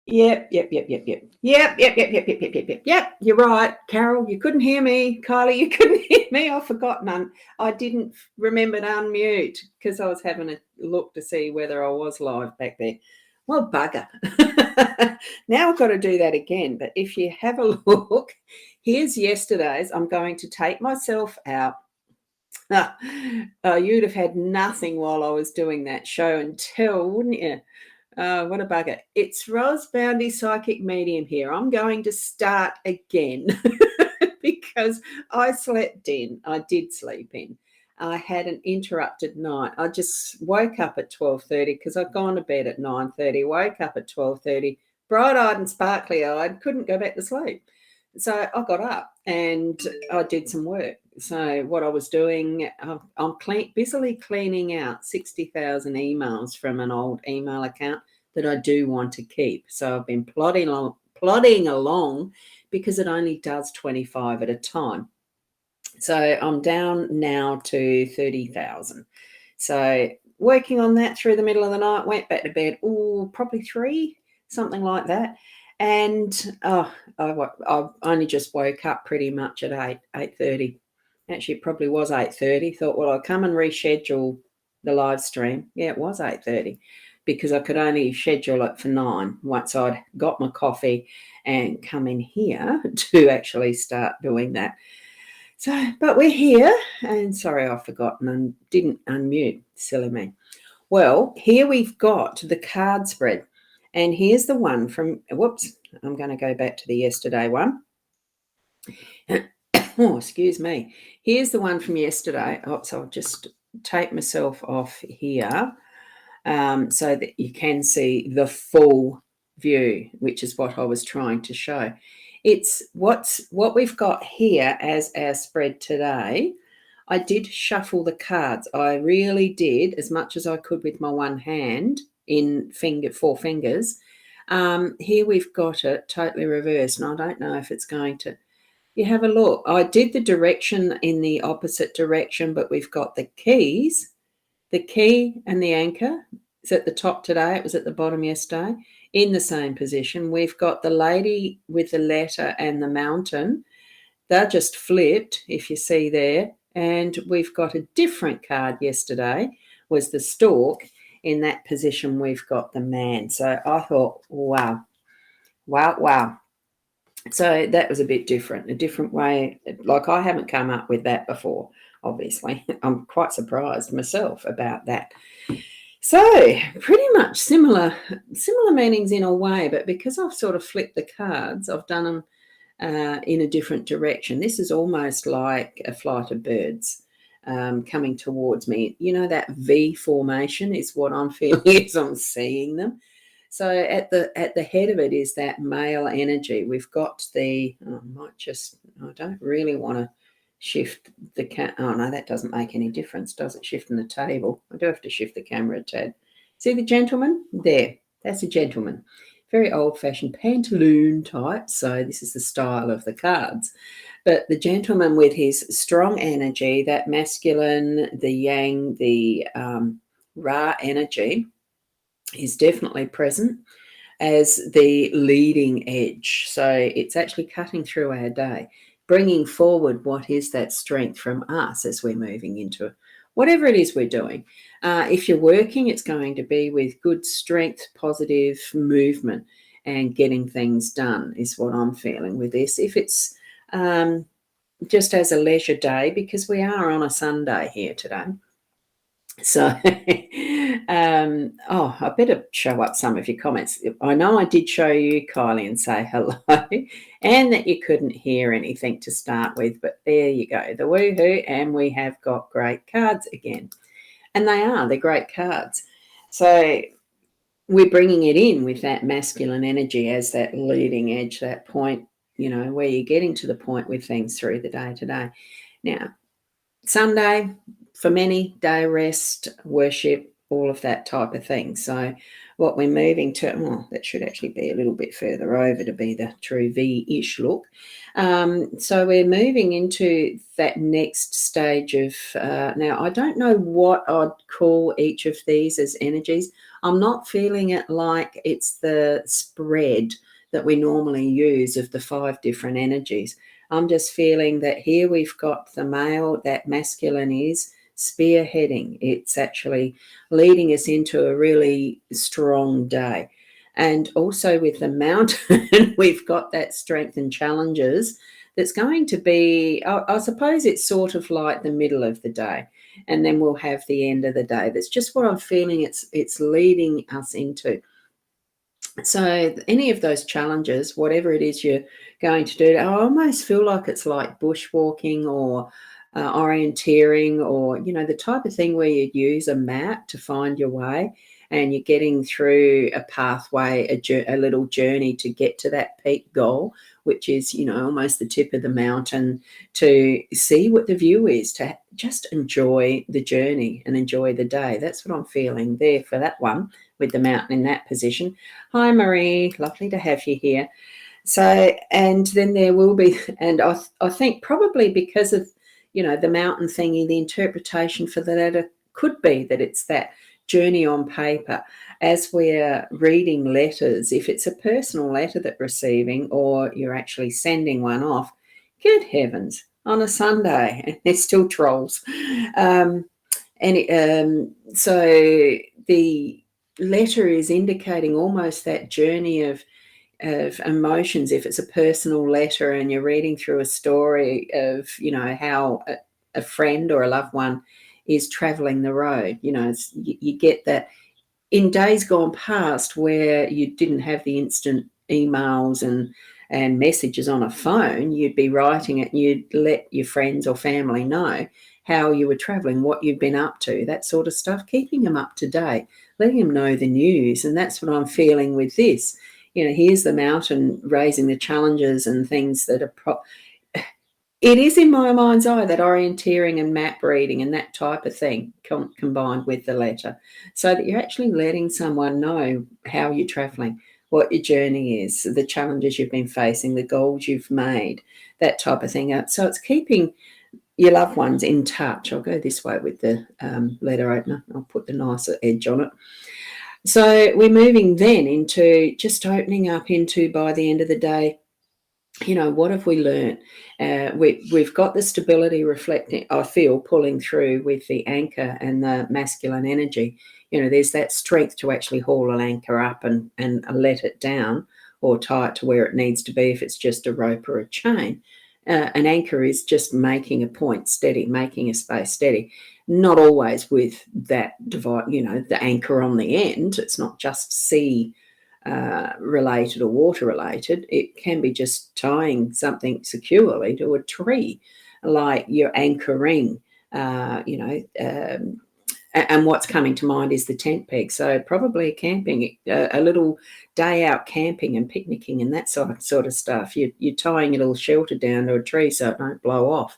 Yep. You're right, Carol. You couldn't hear me. Kylie, you couldn't hear me. I've forgotten. I didn't remember to unmute because I was having a look to see whether I was live back there. Well, bugger. Now I've got to do that again. But if you have a look, here's yesterday's. I'm going to take myself out. You'd have had nothing while I was doing that show until, wouldn't you? What a bugger. It's rosboundy psychic medium here. I'm going to start again because I slept in. I did sleep in. I had an interrupted night. I just woke up at 12:30 because I'd gone to bed at 9:30, woke up at 12:30, bright-eyed and sparkly-eyed, couldn't go back to sleep. So I got up and I did some work. So what I was doing, I'm busily cleaning out 60,000 emails from an old email account that I do want to keep. So I've been plodding along because it only does 25 at a time. So I'm down now to 30,000. So working on that through the middle of the night, went back to bed, probably 3, something like that. And I only just woke up pretty much at 8:30. Actually, it probably was 8:30. Thought, well, I'll come and reschedule the live stream. Yeah, it was 8:30 because I could only schedule it for 9 once I'd got my coffee and come in here to actually start doing that. So, but we're here, and sorry, I've forgotten and didn't unmute, silly me. Well, here we've got the card spread, and here's the one from, I'm going to go back to the yesterday one. Oh, excuse me. Here's the one from yesterday. So I'll just take myself off here so that you can see the full view, which is what I was trying to show. It's what we've got here as our spread today. I did shuffle the cards. I really did, as much as I could with my one hand in 4 fingers. Here we've got it totally reversed, and I don't know if it's going to. You have a look. I did the direction in the opposite direction, but we've got the keys, the key and the anchor. It's at the top today. It was at the bottom yesterday in the same position. We've got the lady with the letter and the mountain. They're just flipped, if you see there. And we've got a different card yesterday, was the stork. In that position, we've got the man. So I thought, wow. So that was a bit different, a different way. Like, I haven't come up with that before, obviously. I'm quite surprised myself about that. So pretty much similar meanings in a way, but because I've sort of flipped the cards, I've done them in a different direction. This is almost like a flight of birds coming towards me. You know, that V formation is what I'm feeling as I'm seeing them. So at the head of it is that male energy. We've got I don't really want to shift the cat. Oh no, that doesn't make any difference, does it? Shifting the table. I do have to shift the camera a tad. See the gentleman? There. That's a gentleman. Very old-fashioned pantaloon type. So this is the style of the cards. But the gentleman with his strong energy, that masculine, the yang, the Ra energy, is definitely present as the leading edge. So it's actually cutting through our day, bringing forward what is that strength from us as we're moving into whatever it is we're doing. If you're working, it's going to be with good strength, positive movement, and getting things done is what I'm feeling with this. If it's just as a leisure day, because we are on a Sunday here today. So, I better show up some of your comments. I know I did show you, Kylie, and say hello, and that you couldn't hear anything to start with, but there you go, the woohoo, and we have got great cards again. And they're great cards. So we're bringing it in with that masculine energy as that leading edge, that point, where you're getting to the point with things through the day today. Now, Sunday, for many, day rest, worship, all of that type of thing. So what we're moving to, well, that should actually be a little bit further over to be the true V-ish look. So we're moving into that next stage of, now I don't know what I'd call each of these as energies. I'm not feeling it like it's the spread that we normally use of the 5 different energies. I'm just feeling that here we've got the male, that masculine is spearheading. It's actually leading us into a really strong day. And also with the mountain, we've got that strength and challenges that's going to be, I suppose it's sort of like the middle of the day. And then we'll have the end of the day. That's just what I'm feeling it's leading us into. So any of those challenges, whatever it is you're going to do, I almost feel like it's like bushwalking or orienteering, or the type of thing where you use a map to find your way, and you're getting through a pathway, a little journey to get to that peak goal, which is almost the tip of the mountain, to see what the view is, to just enjoy the journey and enjoy the day. That's what I'm feeling there for that one, with the mountain in that position. Hi Marie, lovely to have you here. So, and then there will be, and I think probably because of the mountain thingy, the interpretation for the letter could be that it's that journey on paper. As we're reading letters, if it's a personal letter that receiving, or you're actually sending one off, good heavens, on a Sunday, and there's still trolls. So the letter is indicating almost that journey of emotions. If it's a personal letter and you're reading through a story of how a friend or a loved one is traveling the road, you get that in days gone past where you didn't have the instant emails and messages on a phone. You'd be writing it and you'd let your friends or family know how you were traveling, what you've been up to, that sort of stuff, keeping them up to date, letting them know the news. And that's what I'm feeling with this. Here's the mountain raising the challenges and things that are it is in my mind's eye, that orienteering and map reading and that type of thing combined with the letter, so that you're actually letting someone know how you're traveling, what your journey is, the challenges you've been facing, the goals you've made, that type of thing. So it's keeping your loved ones in touch. I'll go this way with the letter opener. I'll put the nicer edge on it. So we're moving then into just opening up into, by the end of the day, what have we learned? We've got the stability reflecting, I feel, pulling through with the anchor and the masculine energy. There's that strength to actually haul an anchor up and let it down, or tie it to where it needs to be if it's just a rope or a chain. An anchor is just making a point steady, making a space steady. Not always with that the anchor on the end. It's not just sea related or water related. It can be just tying something securely to a tree, like you're anchoring, and what's coming to mind is the tent peg. So probably camping, a little day out camping and picnicking and that sort of stuff. You're tying a little shelter down to a tree so it don't blow off,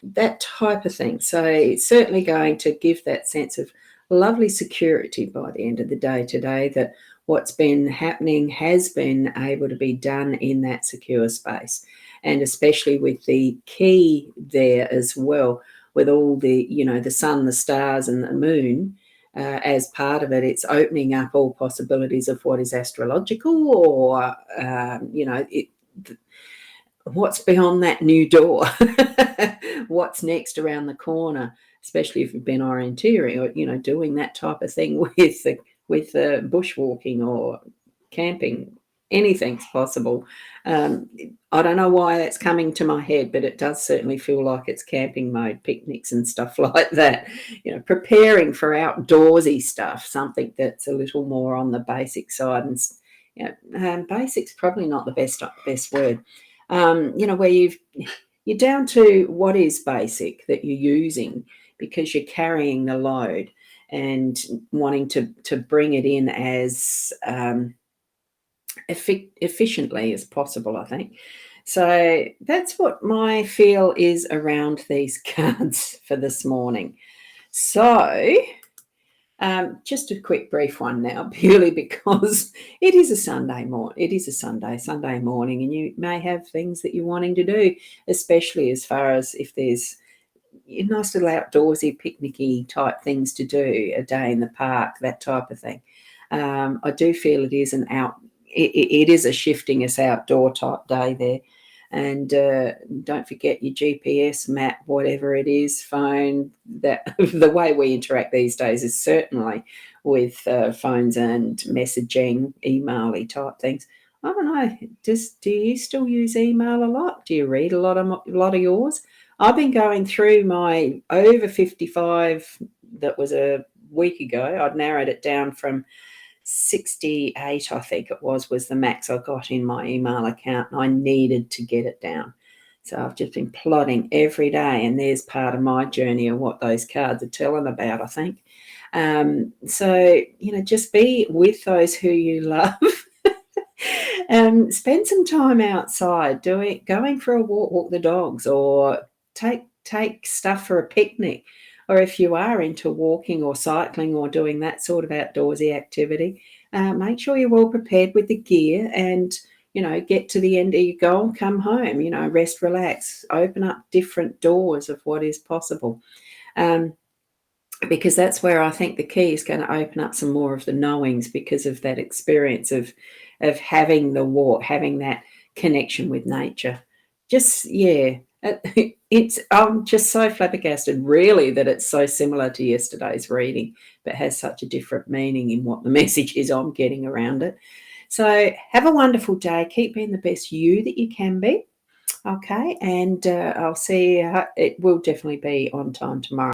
that type of thing. So it's certainly going to give that sense of lovely security by the end of the day today, that what's been happening has been able to be done in that secure space. And especially with the key there as well, with all the, the sun, the stars and the moon as part of it, it's opening up all possibilities of what is astrological, or, what's beyond that new door, what's next around the corner, especially if you've been orienteering or, doing that type of thing with bushwalking or camping. Anything's possible. I don't know why that's coming to my head, but it does certainly feel like it's camping mode, picnics and stuff like that. Preparing for outdoorsy stuff, something that's a little more on the basic side. And basic's probably not the best word. Where you're down to what is basic that you're using because you're carrying the load, and wanting to bring it in as efficiently as possible, I think. So that's what my feel is around these cards for this morning. So Just a quick brief one now, purely because it is a Sunday morning. It is a Sunday morning, and you may have things that you're wanting to do, especially as far as if there's nice little outdoorsy, picnicky type things to do, a day in the park, that type of thing. I do feel it is it is a shifting us outdoor type day there. And don't forget your GPS map, whatever it is, phone. That the way we interact these days is certainly with phones and messaging, email-y type things. I don't know. Do you still use email a lot? Do you read a lot of yours? I've been going through my over 55. That was a week ago. I'd narrowed it down from 68, I think it was the max I got in my email account, and I needed to get it down. So I've just been plotting every day, and there's part of my journey of what those cards are telling about, I think. So, just be with those who you love. Spend some time outside, going for a walk the dogs, or take stuff for a picnic. Or if you are into walking or cycling or doing that sort of outdoorsy activity, make sure you're well prepared with the gear, and get to the end of your goal, come home, rest, relax, open up different doors of what is possible. Because that's where I think the key is going to open up some more of the knowings, because of that experience of having the walk, having that connection with nature. Just, yeah, I'm just so flabbergasted, really, that it's so similar to yesterday's reading, but has such a different meaning in what the message is I'm getting around it. So have a wonderful day. Keep being the best you that you can be. Okay, and I'll see you. It will definitely be on time tomorrow.